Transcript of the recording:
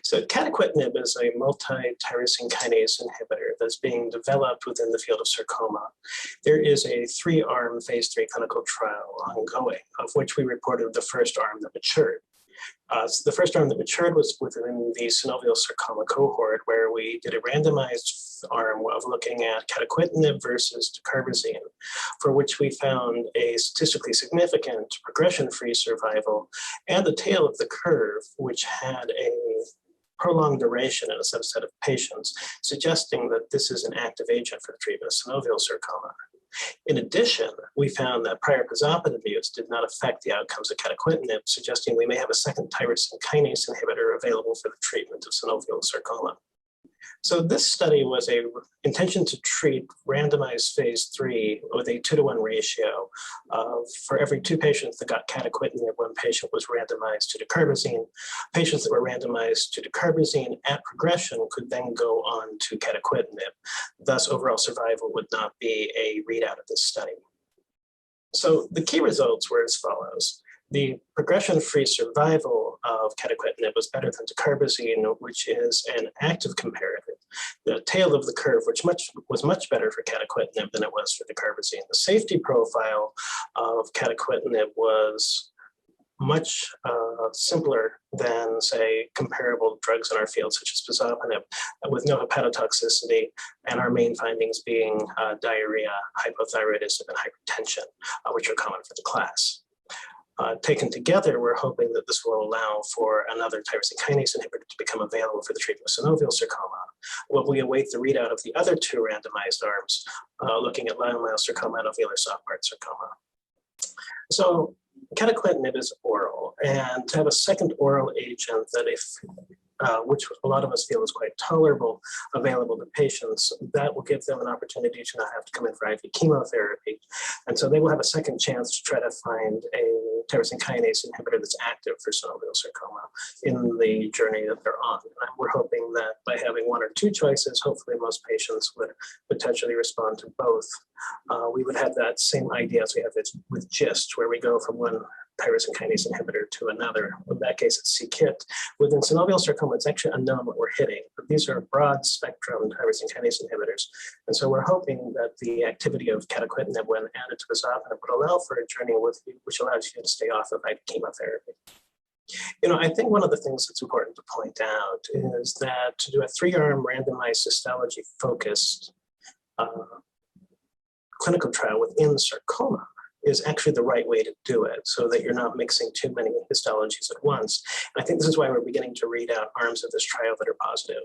So catequentinib is a multi-tyrosine kinase inhibitor that's being developed within the field of sarcoma. There is a 3-arm phase 3 clinical trial ongoing, of which we reported the first arm that matured. So the first arm that matured was within the synovial sarcoma cohort, where we did a randomized arm of looking at catequentinib versus dacarbazine, for which we found a statistically significant progression-free survival and the tail of the curve, which had a prolonged duration in a subset of patients, suggesting that this is an active agent for the treatment of synovial sarcoma. In addition, we found that prior pazopanib use did not affect the outcomes of catequentinib, suggesting we may have a second tyrosine kinase inhibitor available for the treatment of synovial sarcoma. So this study was a intention to treat randomized phase 3 with a 2-to-1 ratio of, for every 2 patients that got catequentinib, 1 patient was randomized to dacarbazine. Patients that were randomized to dacarbazine at progression could then go on to catequentinib. Thus, overall survival would not be a readout of this study. So the key results were as follows. The progression-free survival of catequentinib was better than dacarbazine, which is an active comparator. The tail of the curve, which was much better for catequentinib than it was for dacarbazine. The safety profile of catequentinib was much simpler than, say, comparable drugs in our field, such as pazopanib, with no hepatotoxicity, and our main findings being diarrhea, hypothyroidism, and hypertension, which are common for the class. Taken together, we're hoping that this will allow for another tyrosine kinase inhibitor to become available for the treatment of synovial sarcoma, while we await the readout of the other 2 randomized arms, looking at leiomyosarcoma and alveolar soft part sarcoma. So catequentinib is oral, and to have a second oral agent that which a lot of us feel is quite tolerable, available to patients, that will give them an opportunity to not have to come in for IV chemotherapy. And so they will have a second chance to try to find a tyrosine kinase inhibitor that's active for synovial sarcoma in the journey that they're on. And we're hoping that by having 1 or 2 choices, hopefully most patients would potentially respond to both. We would have that same idea as we have with GIST, where we go from 1 tyrosine kinase inhibitor to another. In that case, it's c-KIT. Within synovial sarcoma, it's actually unknown what we're hitting, but these are broad spectrum tyrosine kinase inhibitors. And so we're hoping that the activity of catequentinib when added to pazopanib would allow for a journey which allows you to stay off of IV chemotherapy. You know, I think one of the things that's important to point out is that to do a 3-arm randomized histology-focused clinical trial within sarcoma is actually the right way to do it, so that you're not mixing too many histologies at once. And I think this is why we're beginning to read out arms of this trial that are positive.